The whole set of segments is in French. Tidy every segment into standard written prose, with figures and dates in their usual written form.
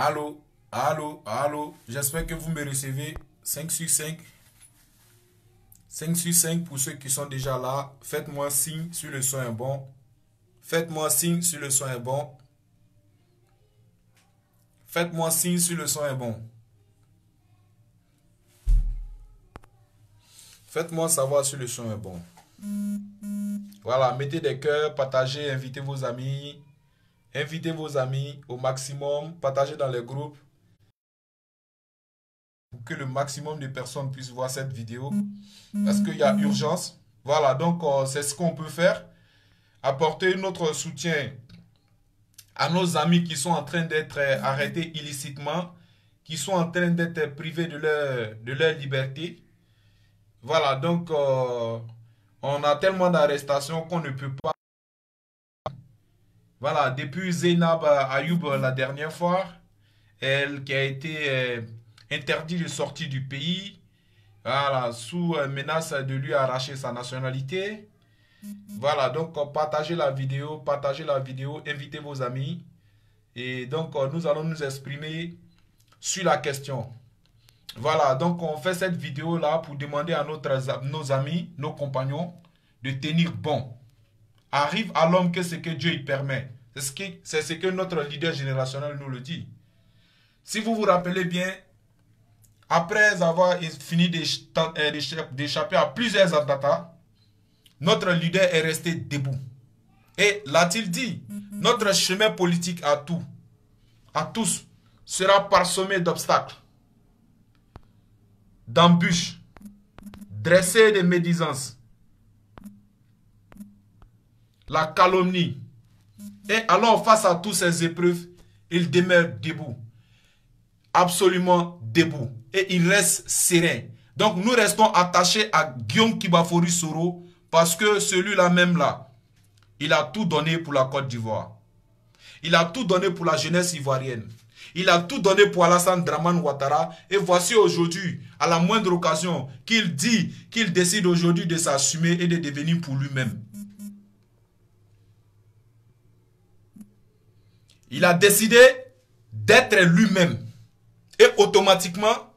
Allô, allô, allô. J'espère que vous me recevez 5 sur 5. 5 sur 5 pour ceux qui sont déjà là. Faites-moi signe si le son est bon. Faites-moi signe si le son est bon. Faites-moi signe si le son est bon. Faites-moi savoir si le son est bon. Voilà, mettez des cœurs, partagez, invitez vos amis. Invitez vos amis au maximum, partagez dans les groupes pour que le maximum de personnes puissent voir cette vidéo. Parce qu'il y a urgence. Voilà, donc c'est ce qu'on peut faire. Apporter notre soutien à nos amis qui sont en train d'être arrêtés illicitement, qui sont en train d'être privés de leur liberté. Voilà, donc on a tellement d'arrestations qu'on ne peut pas. Voilà, depuis Zainab Ayoub la dernière fois, elle qui a été interdite de sortir du pays, voilà, sous menace de lui arracher sa nationalité. Voilà, donc partagez la vidéo, invitez vos amis. Et donc nous allons nous exprimer sur la question. Voilà, donc on fait cette vidéo là pour demander à nos amis, nos compagnons de tenir bon. Arrive à l'homme que ce que Dieu y permet. C'est ce que notre leader générationnel nous le dit. Si vous vous rappelez bien, après avoir fini d'échapper à plusieurs attentats, notre leader est resté debout. Et l'a-t-il dit, notre chemin politique à tous, sera parsemé d'obstacles, d'embûches, dressé des médisances, la calomnie. Et alors, face à toutes ces épreuves, il demeure debout. Absolument debout. Et il reste serein. Donc, nous restons attachés à Guillaume Kibafory Soro parce que celui-là même là, il a tout donné pour la Côte d'Ivoire. Il a tout donné pour la jeunesse ivoirienne. Il a tout donné pour Alassane Dramane Ouattara. Et voici aujourd'hui, à la moindre occasion, qu'il dit qu'il décide aujourd'hui de s'assumer et de devenir pour lui-même. Il a décidé d'être lui-même. Et automatiquement,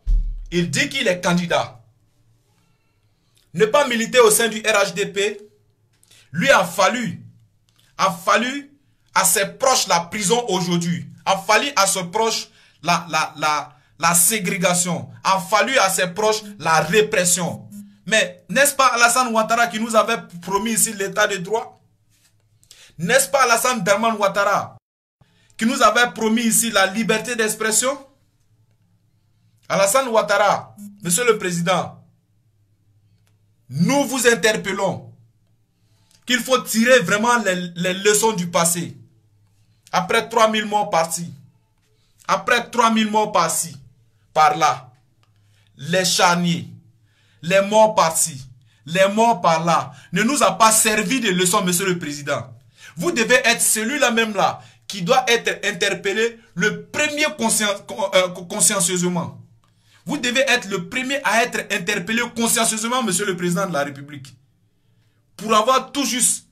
il dit qu'il est candidat. Ne pas militer au sein du RHDP, lui a fallu à ses proches la prison aujourd'hui. A fallu à ses proches la ségrégation. A fallu à ses proches la répression. Mais n'est-ce pas Alassane Ouattara qui nous avait promis ici l'état de droit? N'est-ce pas Alassane Dramane Ouattara qui nous avait promis ici la liberté d'expression? Alassane Ouattara, Monsieur le Président, nous vous interpellons qu'il faut tirer vraiment les leçons du passé. Après 3000 morts par-ci, après 3000 morts par-ci, par-là, les charniers, les morts par-ci, les morts par-là, ne nous a pas servi de leçon, Monsieur le Président. Vous devez être celui-là même là qui doit être interpellé le premier consciencieusement. Vous devez être le premier à être interpellé consciencieusement, Monsieur le Président de la République. Pour avoir tout juste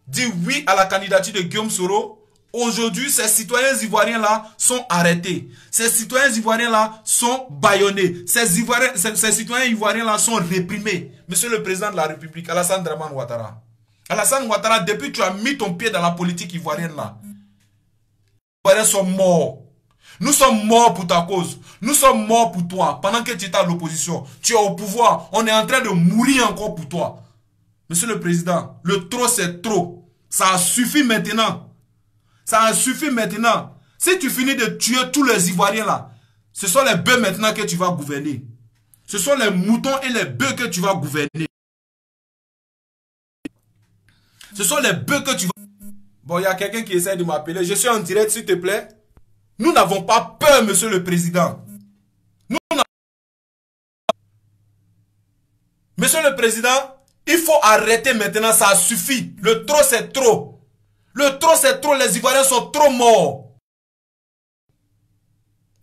dit oui à la candidature de Guillaume Soro, aujourd'hui, ces citoyens ivoiriens-là sont arrêtés. Ces citoyens ivoiriens-là sont bâillonnés. Ces citoyens ivoiriens-là sont réprimés. Monsieur le Président de la République, Alassane Dramane Ouattara. Alassane Ouattara, depuis que tu as mis ton pied dans la politique ivoirienne-là, les Ivoiriens sont morts. Nous sommes morts pour ta cause. Nous sommes morts pour toi. Pendant que tu es à l'opposition, tu es au pouvoir. On est en train de mourir encore pour toi. Monsieur le Président, le trop c'est trop. Ça suffit maintenant. Ça suffit maintenant. Si tu finis de tuer tous les Ivoiriens là, ce sont les bœufs maintenant que tu vas gouverner. Ce sont les moutons et les bœufs que tu vas gouverner. Ce sont les bœufs que tu vas... Bon, il y a quelqu'un qui essaie de m'appeler. Je suis en direct, s'il te plaît. Nous n'avons pas peur, Monsieur le Président. Monsieur le Président, il faut arrêter maintenant, ça suffit. Le trop, c'est trop. Le trop, c'est trop. Les Ivoiriens sont trop morts.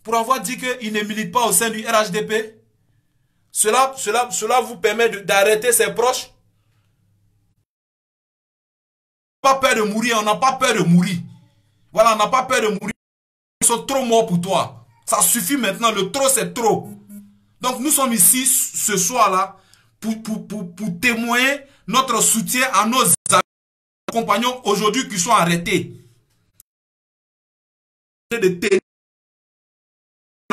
Pour avoir dit qu'ils ne militent pas au sein du RHDP, cela vous permet d'arrêter ses proches. On n'a pas peur de mourir, on n'a pas peur de mourir. Voilà, on n'a pas peur de mourir. sont trop morts pour toi. Ça suffit maintenant, le trop c'est trop. Donc nous sommes ici ce soir-là pour témoigner notre soutien à nos compagnons aujourd'hui qui sont arrêtés. De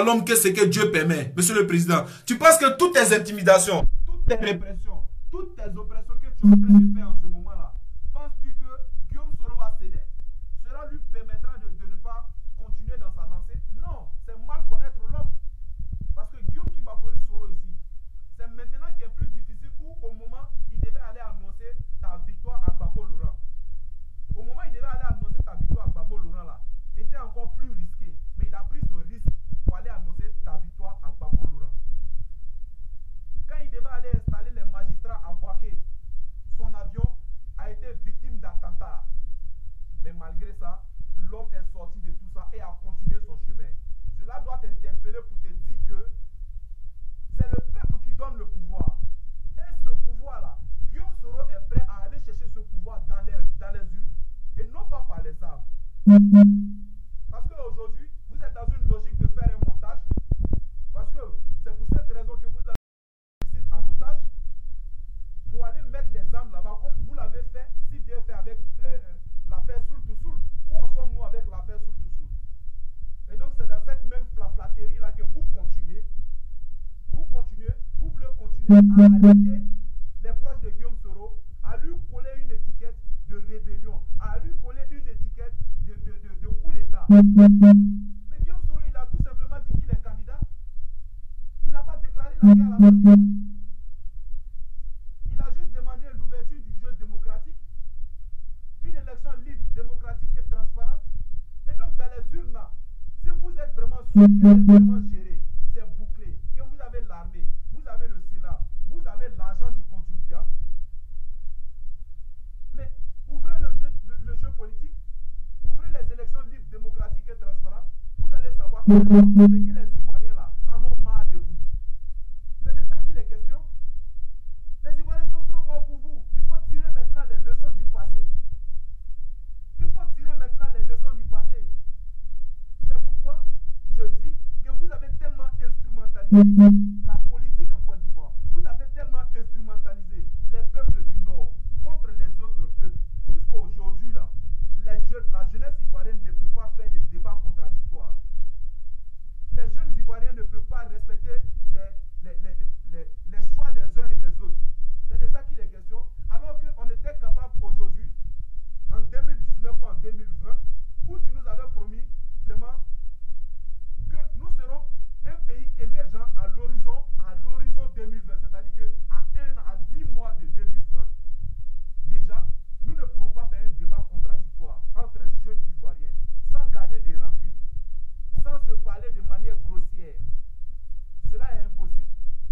l'homme que c'est que Dieu permet, Monsieur le Président. Tu penses que toutes tes intimidations, toutes tes répressions, toutes tes oppressions que tu es en train de faire en ce moment-là, penses-tu que Guillaume Soro va céder? Cela lui permettra de ne pas continuer dans sa lancée? Non, c'est mal connaître l'homme. Parce que Guillaume Kibafori Soro ici, c'est maintenant qui est plus difficile où au moment il devait aller annoncer ta victoire à Gbagbo Laurent. Au moment il devait aller annoncer ta victoire à Gbagbo Laurent là, était encore plus risqué. Mais il a pris ce risque pour aller annoncer ta victoire à Gbagbo Laurent. Quand il devait aller installer les magistrats à Boaké, son avion a été victime d'attentats. Mais malgré ça, l'homme est sorti de tout ça et a continué son chemin. Cela doit t'interpeller pour te dire que c'est le peuple qui donne le pouvoir. Et ce pouvoir-là, Guillaume Soro est prêt à aller chercher ce pouvoir dans les urnes. Et non pas par les armes. Parce qu'aujourd'hui, vous êtes dans une logique de faire un montage. Parce que c'est pour cette raison que vous avez mis en otage. Pour aller mettre les armes là-bas, comme vous l'avez fait, si bien fait avec l'affaire Soul to Soul. Où en sommes-nous avec l'affaire Soul to Soul? Et donc c'est dans cette même flatterie là que vous continuez. Vous voulez continuer à arrêter les proches de Guillaume Soro, à lui coller une étiquette de rébellion, à lui coller une étiquette de coup d'État. Mais Guillaume Soro, il a tout simplement dit qu'il est candidat. Il n'a pas déclaré la guerre à la France. Il a juste demandé l'ouverture du jeu démocratique, une élection libre, démocratique et transparente. Et donc dans les urnes là, si vous êtes vraiment sûr que c'est vraiment géré, c'est bouclé, que vous avez l'armée, vous avez le Sénat, vous avez l'argent du contribuable, mais ouvrez le jeu politique, ouvrez les élections libres, démocratiques et transparentes, vous allez savoir que les Ivoiriens là en ont marre de vous. C'est de ça qu'il est question. Les Ivoiriens sont trop morts pour vous. Il faut tirer maintenant les leçons du passé. Il faut tirer maintenant les leçons du passé. C'est pourquoi je dis que vous avez tellement instrumentalisé la politique en Côte d'Ivoire. Vous avez tellement instrumentalisé les peuples du Nord contre les autres peuples. Jusqu'à aujourd'hui, là, la jeunesse ivoirienne ne peut pas faire des débats contradictoires. Les jeunes Ivoiriens ne peuvent pas respecter les choix des uns et des autres. C'est de ça qu'il est question. Alors qu'on était capable aujourd'hui, en 2019 ou en 2020, où tu nous avais promis vraiment que nous serons un pays émergent à l'horizon 2020. C'est-à-dire qu'à 10 mois de 2020, déjà, nous ne pouvons pas faire un débat contradictoire entre jeunes Ivoiriens, sans garder des rancunes, sans se parler de manière grossière. Cela est impossible.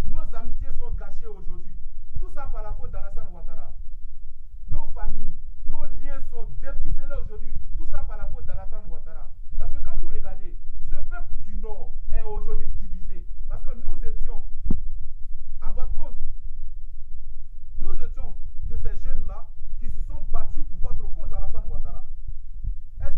Nos amitiés sont gâchées aujourd'hui. Tout ça par la faute d'Alassane Ouattara. Nos familles, nos liens sont déficelés aujourd'hui. Tout ça par la faute d'Alassane Ouattara. Parce que quand vous regardez, ce peuple du Nord est aujourd'hui divisé. Parce que nous étions à votre cause. Nous étions de ces jeunes-là qui se sont battus pour votre cause, Alassane Ouattara. Est-ce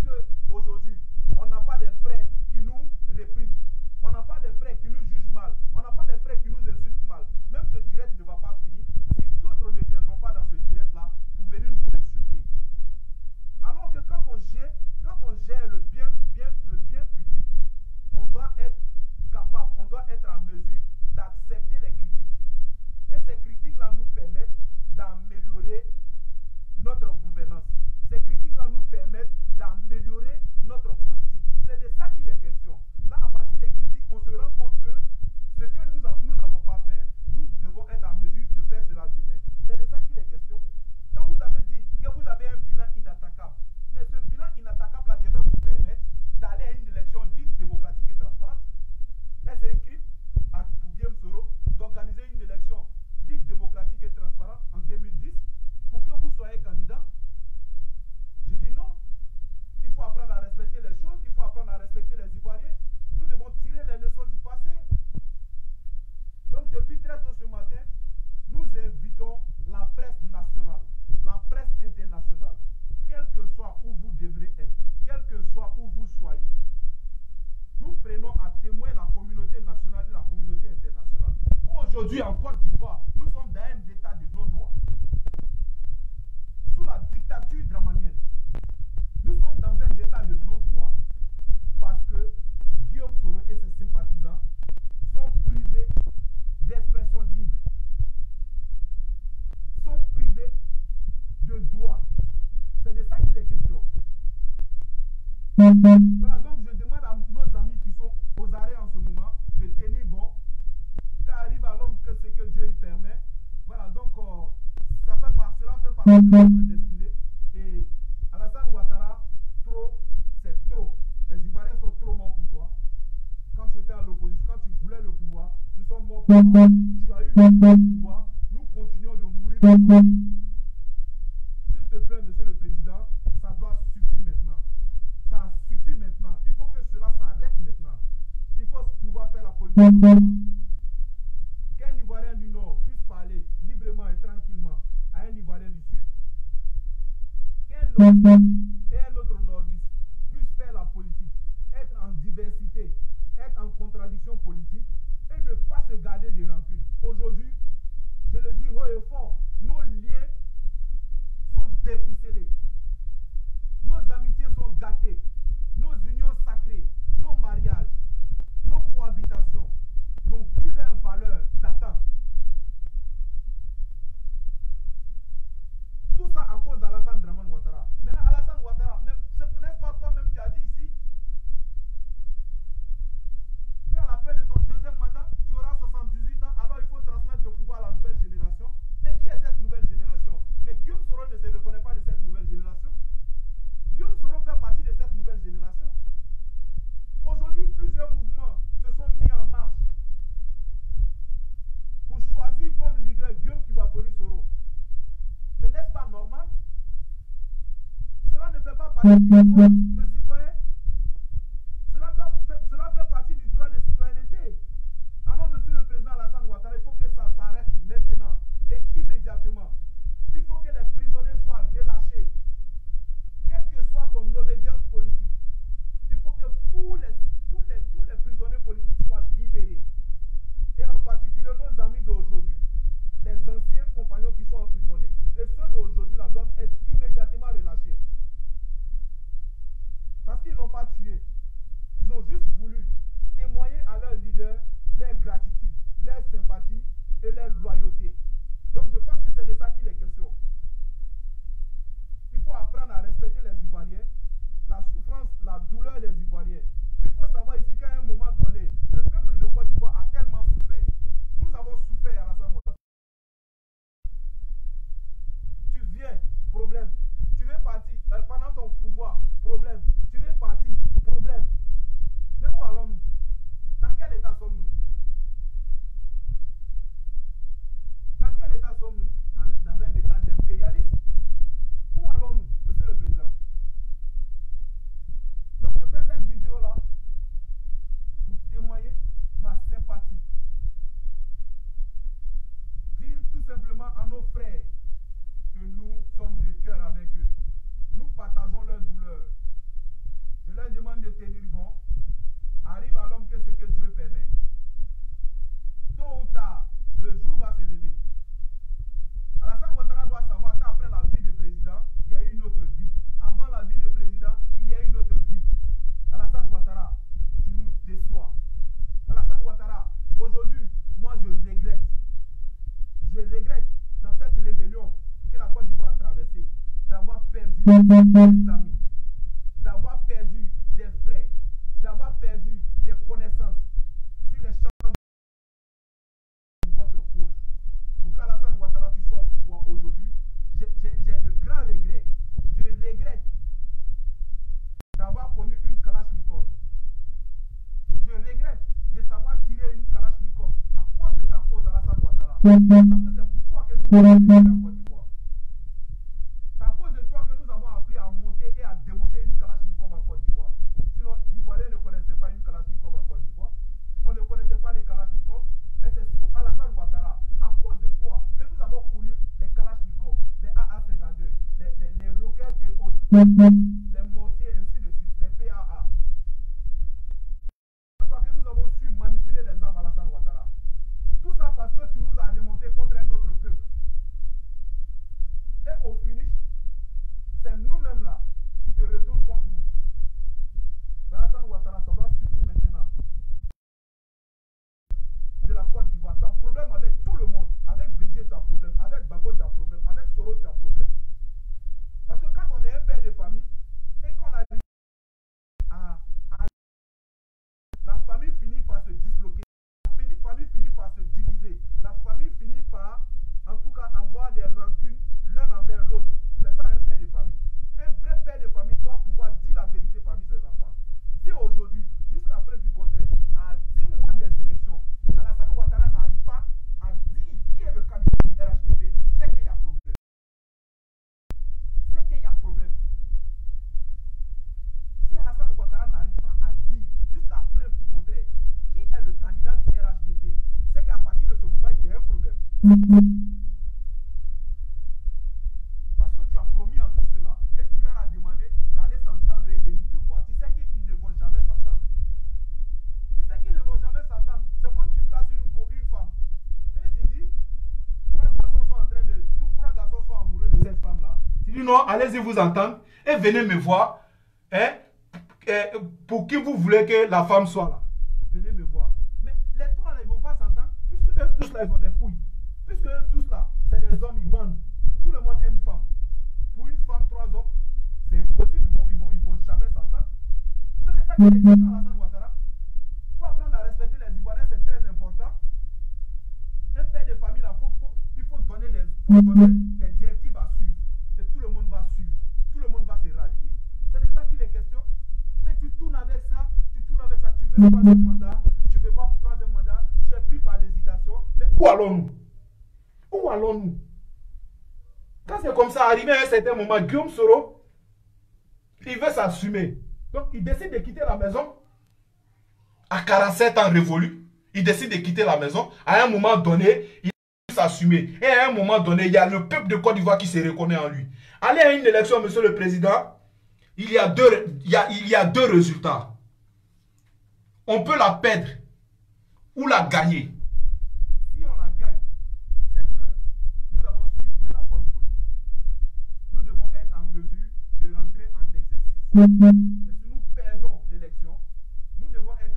qu'aujourd'hui, on n'a pas des frères qui nous répriment? On n'a pas des frères qui nous jugent mal? On n'a pas des frères qui nous insultent mal? Même ce direct ne va pas finir si d'autres ne viendront pas dans ce direct-là pour venir nous insulter. Alors que quand on gère le bien public, on doit être capable, on doit être en mesure d'accepter les critiques. Et ces critiques-là nous permettent d'améliorer notre gouvernance. Ces critiques-là nous permettent d'améliorer notre politique. C'est de ça qu'il est question. Là, à partir des critiques, on se rend compte que ce que nous n'avons pas fait, nous devons être en mesure de faire cela demain. C'est de ça qu'il est question. Quand vous avez dit que vous avez un bilan inattaquable, mais ce bilan inattaquable-là devait vous permettre d'aller à une élection libre, démocratique et transparente. Là, c'est un crime pour Guillaume Soro d'organiser une élection libre, démocratique et transparente en 2010 pour que vous soyez candidat. Je dis non. Il faut apprendre à respecter les choses, il faut apprendre à respecter les Ivoiriens. Nous devons tirer les leçons du passé. Donc depuis très tôt ce matin, nous invitons la presse nationale, la presse internationale, quel que soit où vous devrez être, quel que soit où vous soyez, nous prenons à témoin la communauté nationale et la communauté internationale. Aujourd'hui, en Côte d'Ivoire, nous sommes dans un état de non-droit. Sous la dictature dramanienne, nous sommes dans un état de non-droit parce que Guillaume Soro et ses sympathisants sont privés d'expression libre, sont privés de droit. C'est de ça qu'il est question. Voilà, donc je demande à nos amis qui sont aux arrêts en ce moment de tenir bon, car arrive à l'homme que ce que Dieu lui permet. Voilà, donc cela fait partie de notre destinée. Et Alassane Ouattara, trop, c'est trop. Les Ivoiriens sont trop morts pour toi. Quand tu étais à l'opposition, quand tu voulais le pouvoir, nous sommes morts pour toi. Tu as eu le pouvoir, nous continuons de mourir pour toi. S'il te plaît, monsieur le président, ça doit suffire maintenant. Ça suffit maintenant. Il faut que cela s'arrête maintenant. Il faut pouvoir faire la politique. Qu'un Ivoirien du Nord puisse parler librement et tranquillement à un Ivoirien du Sud. Qu'un Nordiste et un autre Nordiste puissent faire la politique, être en diversité, être en contradiction politique et ne pas se garder de rancune. Aujourd'hui, je le dis haut et fort, nos liens sont déficelés. Nos amitiés sont gâtées. Nos unions sacrées, nos mariages, nos cohabitations n'ont plus leur valeur d'attente. Tout ça à cause d'Alassane Draman Ouattara. Maintenant, Alassane Ouattara, n'est-ce pas toi-même qui as dit ici qu'à la fin de ton deuxième mandat, tu auras 78 ans, alors il faut transmettre le pouvoir à la nouvelle génération. Mais qui est cette nouvelle génération? Mais Guillaume Soro ne se reconnaît pas de cette nouvelle génération. Guillaume Soro fait partie de cette nouvelle génération. Aujourd'hui, plusieurs mouvements se sont mis en marche pour choisir comme leader Guillaume Kibafori Soro. Mais n'est-ce pas normal? Cela ne fait pas partie du droit de citoyen. Cela fait partie du droit de citoyenneté. Alors, monsieur le président Alassane Ouattara, il faut que ça s'arrête maintenant et immédiatement. Il faut que les prisonniers soient relâchés. Quelle que soit ton obédience politique, il faut que tous les prisonniers politiques soient libérés. Et en particulier nos amis d'aujourd'hui, les anciens compagnons qui sont emprisonnés. Et ceux d'aujourd'hui là doivent être immédiatement relâchés. Parce qu'ils n'ont pas tué. Ils ont juste voulu témoigner à leur leader leur gratitude, leur sympathie et leur loyauté. Donc je pense que c'est de ça qu'il est question. Il faut apprendre à respecter les Ivoiriens, la souffrance, la douleur des Ivoiriens. Il faut savoir ici qu'à un moment donné, le peuple de Côte d'Ivoire a tellement souffert. Nous avons souffert à la Ouattara. Tu viens, problème. Tu veux partir pendant ton pouvoir, problème. Tu veux partir, problème. Mais où allons-nous? Dans quel état sommes-nous? Dans quel état sommes-nous? Dans un état d'impérialisme? Où allons-nous, monsieur le président? Donc je fais cette vidéo-là pour témoigner ma sympathie. Dire tout simplement à nos frères que nous sommes de cœur avec eux. Nous partageons leur douleur. Je leur demande de tenir bon. Arrive à l'homme que ce que Dieu permet. Tôt ou tard, le jour va se lever. Alassane Ouattara doit savoir qu'après la vie de président, il y a une autre vie. Avant la vie de président, il y a une autre vie. Alassane Ouattara, tu nous déçois. Alassane Ouattara, aujourd'hui, moi je regrette. Je regrette dans cette rébellion que la Côte d'Ivoire a traversée, d'avoir perdu des amis, d'avoir perdu des frères, d'avoir perdu des connaissances sur les champs de votre cause. Pour qu'Alassane Ouattara tu sois au pouvoir aujourd'hui, j'ai de grands regrets. Je regrette d'avoir connu une Kalachnikov. Je regrette de savoir tirer une Kalachnikov à cause de ta cause, Alassane Ouattara. Parce que c'est pour toi que nous avons vécu en Côte d'Ivoire. C'est à cause de toi que nous avons appris à monter et à démonter une Kalachnikov en Côte d'Ivoire. Sinon, l'Ivoirien ne connaissait pas une Kalachnikov en Côte d'Ivoire. On ne connaissait pas les Kalachnikov. Mais c'est sous Alassane Ouattara, à cause de toi, que nous avons connu les Kalachnikov, les AA-52, les roquettes et autres, les mortiers, ainsi de suite, les PAA. la famille finit par, en tout cas, avoir des rancunes l'un envers l'autre. C'est ça un père de famille. Un vrai père de famille doit pouvoir dire la vérité parmi ses enfants. Si aujourd'hui, jusqu'à preuve du contraire, à 10 mois des élections, Alassane Ouattara n'arrive pas à dire qui est le candidat du RHDP, c'est qu'il y a problème. C'est qu'il y a problème. Si Alassane Ouattara n'arrive pas à dire, jusqu'à preuve du contraire, qui est le candidat du RHDP, c'est qu'à partir de ce moment, il y a un problème. Parce que tu as promis à tout cela et tu leur as demandé d'aller s'entendre et venir te voir. Tu sais qu'ils ne vont jamais s'entendre. Tu sais qu'ils ne vont jamais s'entendre. C'est comme tu places une femme. Et tu dis, trois garçons sont amoureux de cette femme-là. Tu dis non, allez-y vous entendre et venez me voir. Hein, pour qui vous voulez que la femme soit là. Venez me voir. Mais les trois là, ils ne vont pas s'entendre. Puisque eux tous là, ils ont des couilles. Puisque eux tous là, c'est des hommes, ils bandent. Tout le monde aime femme. Pour une femme, 3 hommes, c'est impossible, ils vont jamais s'entendre. C'est ça qui est question à Alassane Ouattara. Il faut apprendre à respecter les Ivoiriens, c'est très important. Un père de famille, là, il faut donner les directives à suivre. Et tout le monde va suivre. Tout le monde va se rallier. C'est de ça qu'il est question. Mais tu tournes avec ça, tu veux 3e mandat, tu ne veux pas 3e mandat, tu es pris par l'hésitation. Mais où allons-nous? Où allons-nous? Quand c'est comme ça, arrivé à un certain moment, Guillaume Soro, il veut s'assumer. Donc, il décide de quitter la maison. À 47 ans révolus, il décide de quitter la maison. À un moment donné, il veut s'assumer. Et à un moment donné, il y a le peuple de Côte d'Ivoire qui se reconnaît en lui. Allez à une élection, monsieur le président, il y a deux résultats. On peut la perdre ou la gagner. Si on la gagne, c'est que nous avons su jouer la bonne politique. Nous devons être en mesure de rentrer en exercice. Mais si nous perdons l'élection, nous devons être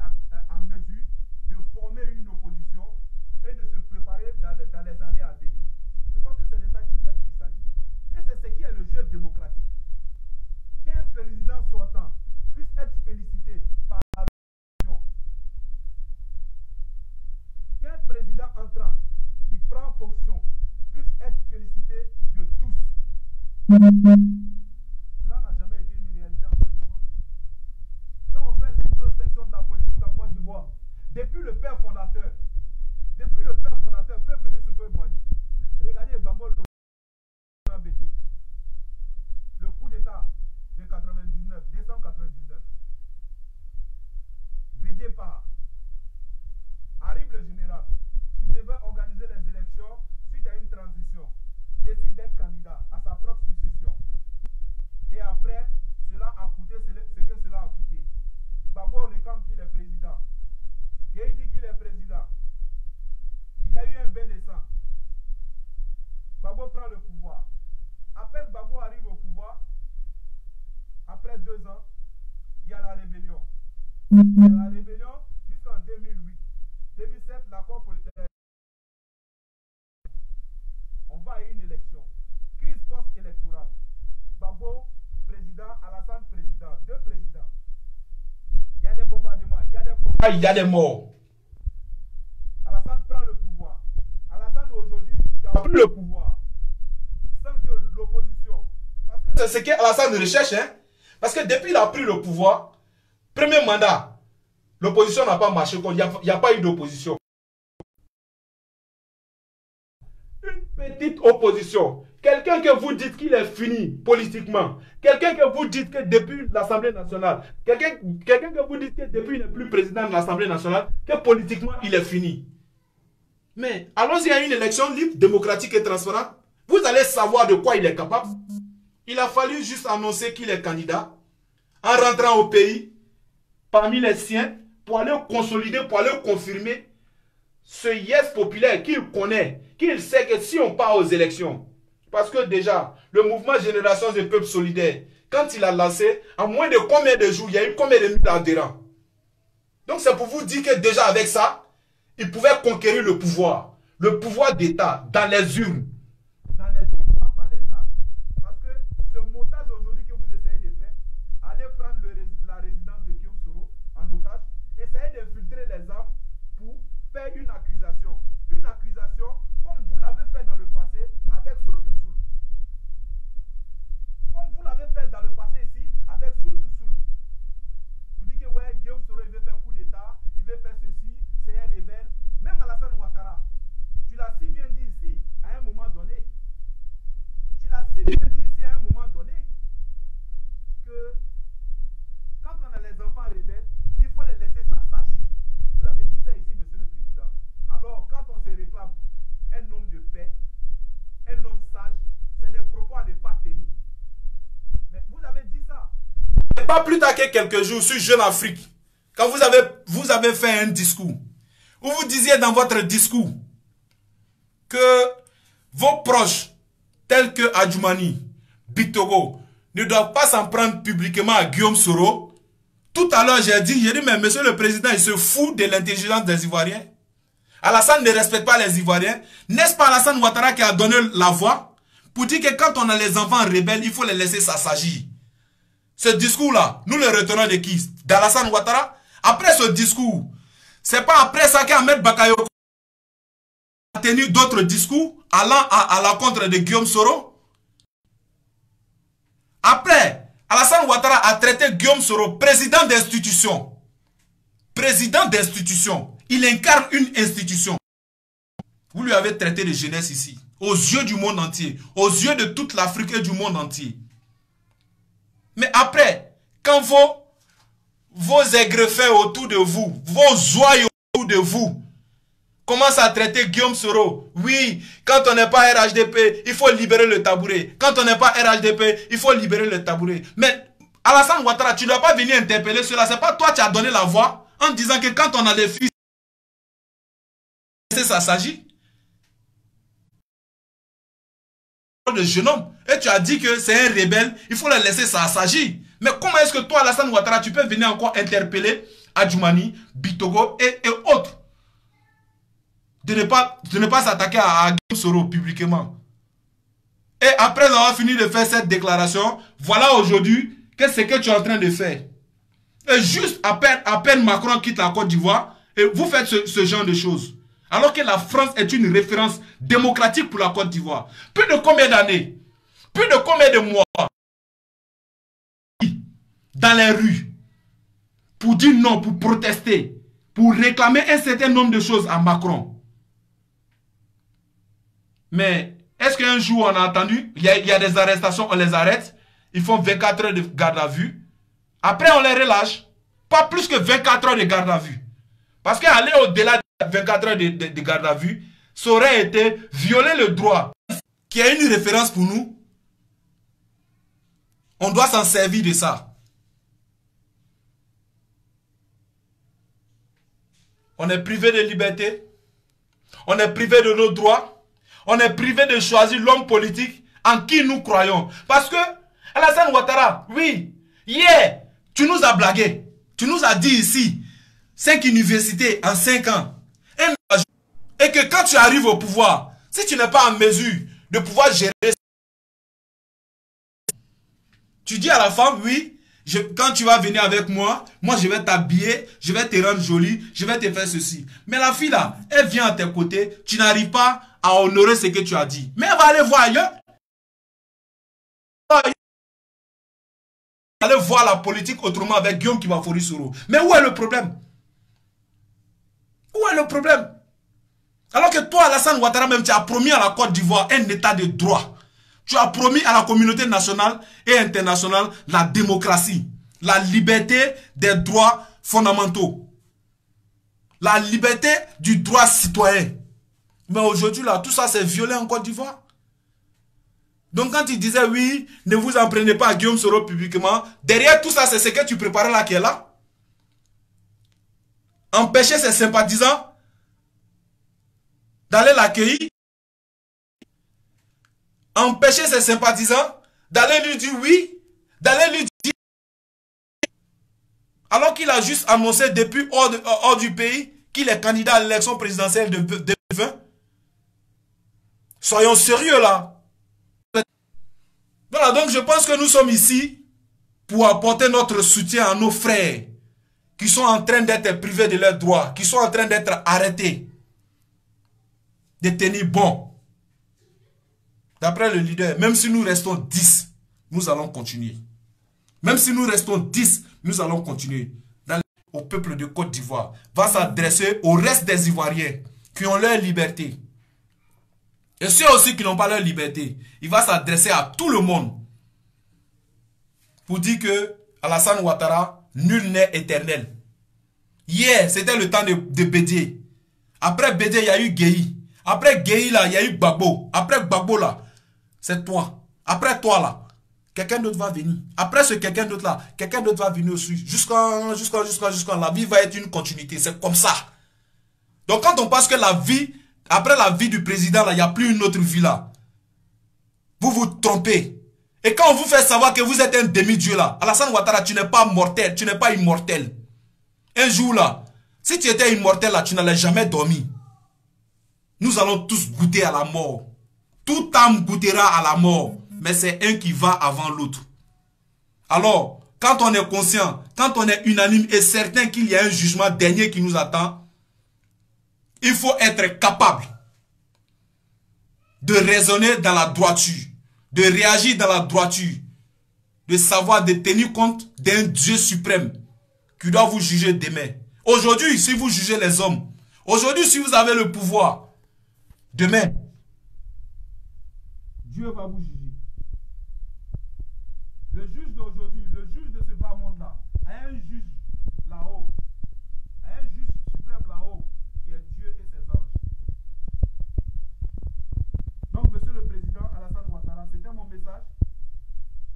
en mesure de former une opposition et de se préparer dans les années à venir. Je pense que c'est de ça qu'il s'agit. Et c'est ce qui est le jeu démocratique. Qu'un président sortant puisse être félicité par l'opposition. Qu'un président entrant qui prend fonction puisse être félicité de tous. Cela n'a jamais été une réalité en Côte d'Ivoire. Quand on fait l'introspection de la politique en Côte d'Ivoire, depuis le père fondateur, Feu Félix Houphouët-Boigny, regardez Gbagbo Bédié, le coup d'État de 99, décembre 99. Bédié part. Arrive le général qui devait organiser les élections suite à une transition. Décide d'être candidat à sa propre succession. Et après, cela a coûté ce que cela a coûté. Gbagbo réclame qu'il est président. Gueye dit qu'il est président. Il a eu un bain de sang. Gbagbo prend le pouvoir. À peine Gbagbo arrive au pouvoir, après 2 ans, il y a la rébellion. Il y a la rébellion jusqu'en 2008. 2007, l'accord politique. On va à une élection. Crise post-électorale. Gbagbo, président, Alassane, président. 2 présidents. Il y a des bombardements, il y a des combats, il y a des morts. Alassane prend le pouvoir. Alassane aujourd'hui, tu as pris le pouvoir. Sans que l'opposition. C'est ce qu'Alassane recherche, hein. Parce que depuis qu'il a pris le pouvoir, premier mandat, l'opposition n'a pas marché, il n'y a pas eu d'opposition. Une petite opposition. Quelqu'un que vous dites qu'il est fini politiquement. Quelqu'un que vous dites que depuis l'Assemblée nationale, quelqu'un que vous dites que depuis il n'est plus président de l'Assemblée nationale, que politiquement il est fini. Mais allons-y à une élection libre, démocratique et transparente. Vous allez savoir de quoi il est capable. Il a fallu juste annoncer qu'il est candidat en rentrant au pays parmi les siens pour aller consolider, pour aller confirmer ce yes populaire qu'il connaît, qu'il sait que si on part aux élections, parce que déjà, le mouvement Génération des Peuples Solidaires, quand il a lancé, en moins de combien de jours, il y a eu combien de 1000 adhérents. Donc c'est pour vous dire que déjà avec ça, il pouvait conquérir le pouvoir d'État dans les urnes. Dans les urnes, pas par les armes. Parce que ce montage aujourd'hui que vous essayez de faire, allez prendre la résidence de Guillaume Soro en otage, essayez d'infiltrer les armes pour faire une accusation. Une accusation proclame un homme de paix, un homme sage, c'est des propos à ne pas tenir. Mais vous avez dit ça. Pas plus tard que quelques jours sur Jeune Afrique, quand vous avez fait un discours, où vous disiez dans votre discours que vos proches, tels que Adjoumani, Bitogo, ne doivent pas s'en prendre publiquement à Guillaume Soro. Tout à l'heure, j'ai dit, mais monsieur le président, il se fout de l'intelligence des Ivoiriens. Alassane ne respecte pas les Ivoiriens. N'est-ce pas Alassane Ouattara qui a donné la voix pour dire que quand on a les enfants rebelles, il faut les laisser s'assagir? Ce discours-là, nous le retenons de qui? D'Alassane Ouattara. Après ce discours, c'est pas après ça qu'Ahmed Bakayoko a tenu d'autres discours allant à l'encontre de Guillaume Soro. Après, Alassane Ouattara a traité Guillaume Soro président d'institution. Président d'institution. Il incarne une institution. Vous lui avez traité de jeunesse ici, aux yeux du monde entier, aux yeux de toute l'Afrique et du monde entier. Mais après, quand vos aigrefins autour de vous, vos ouailles autour de vous, commencent à traiter Guillaume Soro, oui, quand on n'est pas RHDP, il faut libérer le tabouret. Quand on n'est pas RHDP, il faut libérer le tabouret. Mais Alassane Ouattara, tu ne dois pas venir interpeller cela. C'est pas toi qui as donné la voix en disant que quand on a des fils, ça s'agit de jeune homme. Et tu as dit que c'est un rebelle, il faut le laisser s'agir. Mais comment est-ce que toi, Alassane Ouattara, tu peux venir encore interpeller Adjoumani, Bitogo et autres de ne pas s'attaquer à Guillaume Soro publiquement? Et après avoir fini de faire cette déclaration, voilà aujourd'hui qu'est-ce que tu es en train de faire. Et juste à peine Macron quitte la Côte d'Ivoire, et vous faites ce genre de choses. Alors que la France est une référence démocratique pour la Côte d'Ivoire. Plus de combien d'années? Plus de combien de mois? Dans les rues, pour dire non, pour protester, pour réclamer un certain nombre de choses à Macron. Mais est-ce qu'un jour on a entendu, il y a des arrestations, on les arrête, ils font 24 heures de garde à vue, après on les relâche, pas plus que 24 heures de garde à vue. Parce qu'aller au-delà de 24 heures de garde à vue, ça aurait été violer le droit, qui est une référence pour nous. On doit s'en servir de ça. On est privé de liberté, on est privé de nos droits, on est privé de choisir l'homme politique en qui nous croyons. Parce que, Alassane Ouattara, oui, hier, tu nous as blagué. Tu nous as dit ici, 5 universités en 5 ans. Et que quand tu arrives au pouvoir, si tu n'es pas en mesure de pouvoir gérer, tu dis à la femme, oui, quand tu vas venir avec moi, je vais t'habiller, je vais te rendre jolie, je vais te faire ceci. Mais la fille là, elle vient à tes côtés, tu n'arrives pas à honorer ce que tu as dit. Mais elle va aller voir ailleurs. Elle va aller voir la politique autrement avec Guillaume Kibafori Soro. Mais où est le problème? Où est le problème? Alors que toi, Alassane Ouattara, même tu as promis à la Côte d'Ivoire un état de droit. Tu as promis à la communauté nationale et internationale la démocratie, la liberté des droits fondamentaux, la liberté du droit citoyen. Mais aujourd'hui, là, tout ça, c'est violé en Côte d'Ivoire. Donc, quand il disait, oui, ne vous en prenez pas à Guillaume Soro publiquement, derrière tout ça, c'est ce que tu préparais là qui est là. Empêcher ses sympathisants d'aller l'accueillir. Empêcher ses sympathisants d'aller lui dire oui, d'aller lui dire alors qu'il a juste annoncé depuis hors du pays qu'il est candidat à l'élection présidentielle de 2020. Soyons sérieux là. Voilà, donc je pense que nous sommes ici pour apporter notre soutien à nos frères qui sont en train d'être privés de leurs droits, qui sont en train d'être arrêtés, de tenir bon. D'après le leader, même si nous restons 10, nous allons continuer. Même si nous restons 10, nous allons continuer. Au peuple de Côte d'Ivoire, va s'adresser au reste des Ivoiriens qui ont leur liberté. Et ceux aussi qui n'ont pas leur liberté, il va s'adresser à tout le monde pour dire que Alassane Ouattara, nul n'est éternel. Hier, c'était le temps de Bédié. Après Bédié, il y a eu Guéhi. Après Gueye là, il y a eu Gbagbo. Après Gbagbo là, c'est toi. Après toi là, quelqu'un d'autre va venir. Après ce quelqu'un d'autre là, quelqu'un d'autre va venir aussi. Jusqu'à la vie va être une continuité. C'est comme ça. Donc quand on pense que la vie, après la vie du président là, il n'y a plus une autre vie là. Vous vous trompez. Et quand on vous fait savoir que vous êtes un demi-dieu là, Alassane Ouattara, tu n'es pas mortel, tu n'es pas immortel. Un jour là, si tu étais immortel là, tu n'allais jamais dormir. Nous allons tous goûter à la mort. Toute âme goûtera à la mort. Mais c'est un qui va avant l'autre. Alors, quand on est conscient, quand on est unanime et certain qu'il y a un jugement dernier qui nous attend, il faut être capable de raisonner dans la droiture, de réagir dans la droiture, de savoir, de tenir compte d'un Dieu suprême qui doit vous juger demain. Aujourd'hui, si vous jugez les hommes, aujourd'hui, si vous avez le pouvoir, demain, Dieu va vous juger. Le juge d'aujourd'hui, le juge de ce bas monde-là, a un juge là-haut, a un juge suprême là-haut, qui est Dieu et ses anges. Donc, monsieur le président Alassane Ouattara, c'était mon message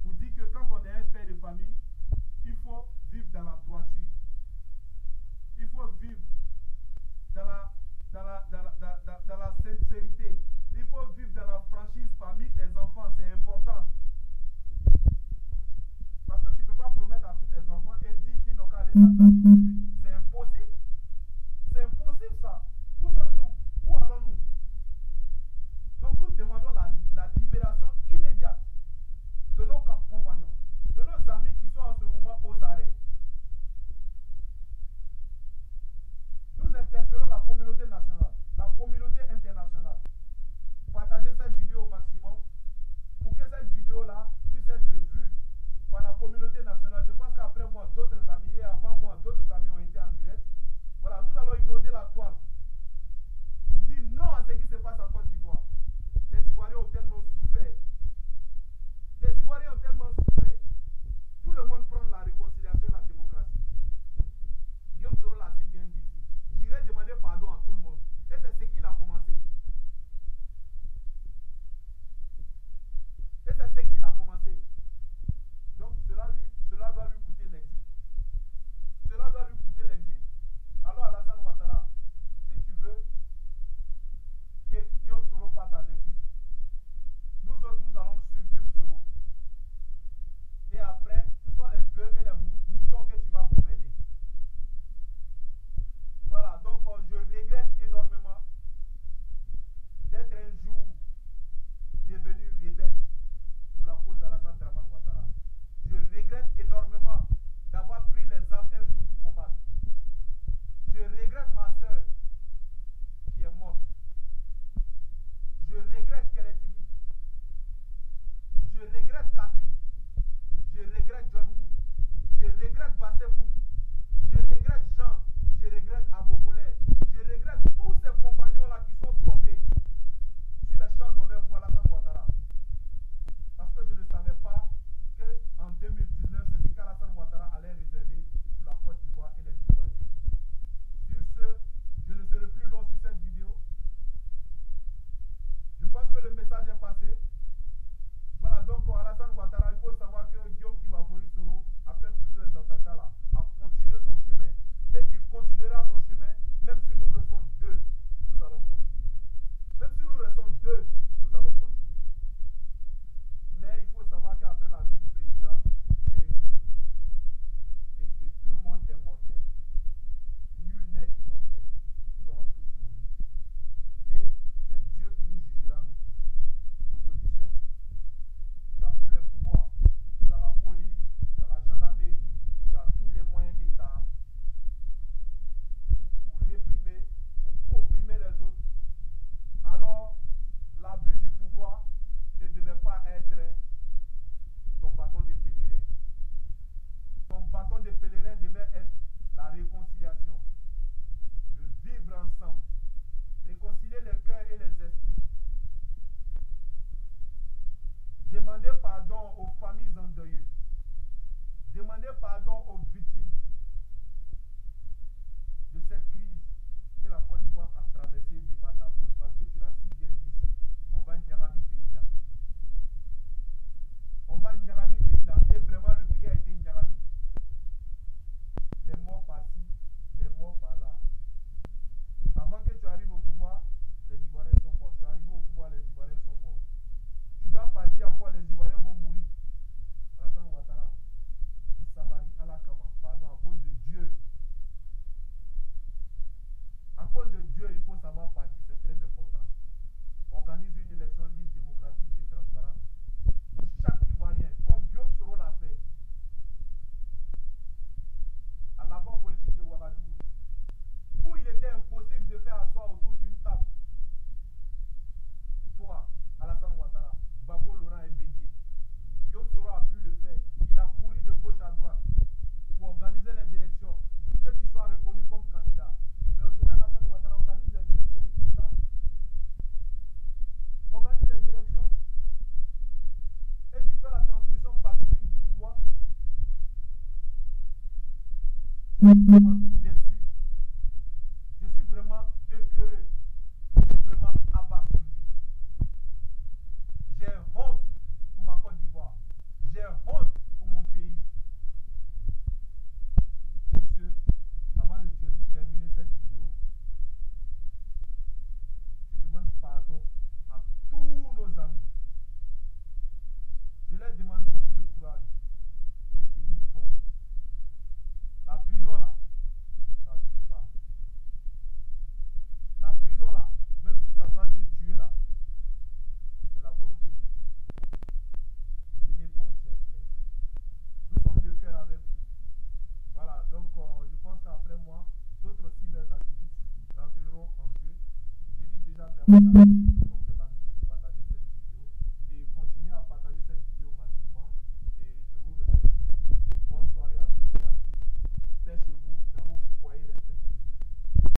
pour dire que quand on est un père de famille, il faut vivre dans la droiture. Il faut vivre dans la sincérité. Il faut vivre dans la franchise parmi tes enfants, c'est important. Parce que tu ne peux pas promettre à tous tes enfants et dire qu'ils n'ont qu'à aller s'attendre pour devenir. C'est impossible. C'est impossible ça. Où sommes-nous? Où allons-nous? Donc nous demandons la libération immédiate de nos compagnons, de nos amis qui sont en ce moment aux arrêts. Nous interpellons la communauté nationale, la communauté internationale. Partagez cette vidéo au maximum pour que cette vidéo-là puisse être vue par la communauté nationale. Je pense qu'après moi, d'autres amis, et avant moi, d'autres amis ont été en direct. Voilà, nous allons inonder la toile pour dire non à ce qui se passe en Côte d'Ivoire. Les Ivoiriens ont tellement souffert. Les Ivoiriens ont tellement souffert. Tout le monde prend la réconciliation et la démocratie. Guillaume Soro l'a si bien dit ici. J'irai demander pardon à tout le monde. Et c'est ce qu'il a commencé. Et c'est ce qu'il a commencé. Donc cela doit lui coûter l'exil. Cela doit lui coûter l'exil. Alors Alassane Ouattara, si tu veux que Guillaume Soro parte en exil, nous autres nous allons suivre Guillaume Soro. Et après, ce sont les bœufs et les moutons que tu vas gouverner. Voilà, donc je regrette énormément d'être un jour devenu rebelle pour la cause d'Alassane Dramane Ouattara. Je regrette énormément d'avoir pris les armes un jour pour combattre. Je regrette ma soeur qui est morte. Je regrette Keletigi. Je regrette Kapi. Je regrette John Woo. Je regrette Bassepou. Je regrette Jean. Je regrette Abogolais. Je regrette tous ces compagnons-là qui sont tombés sur les champs d'honneur pour Alassane Ouattara. Parce que je ne savais pas qu'en 2019, c'est ce qu'Alassane Ouattara allait réserver pour la Côte d'Ivoire et les Ivoiriens. Sur ce, je ne serai plus long sur cette vidéo. Je pense que le message est passé. Voilà, donc Alassane Ouattara, il faut savoir que Guillaume Kibafori Soro, après plusieurs attentats là, a continué son chemin. Et il continuera son chemin, même si nous restons deux, nous allons continuer. Même si nous restons deux, nous allons continuer. Mais il faut savoir qu'après la vie du président, il y a une autre vie. Et que tout le monde est mortel. Nul n'est immortel. Nous allons tous mourir. Et c'est Dieu qui nous jugera, nous tous. Aujourd'hui, tu as tous les pouvoirs. Tu as la police, tu as la gendarmerie, tu as tous les moyens d'État pour réprimer, pour opprimer les autres. Alors, l'abus du pouvoir ne devait pas être ton bâton de pèlerin. Ton bâton de pèlerin devait être la réconciliation, le vivre ensemble, réconcilier les cœurs et les esprits. Demander pardon aux familles endeuillées. Demander pardon aux victimes de cette crise que la Côte d'Ivoire a traversée de par ta faute parce que tu l'as Africa.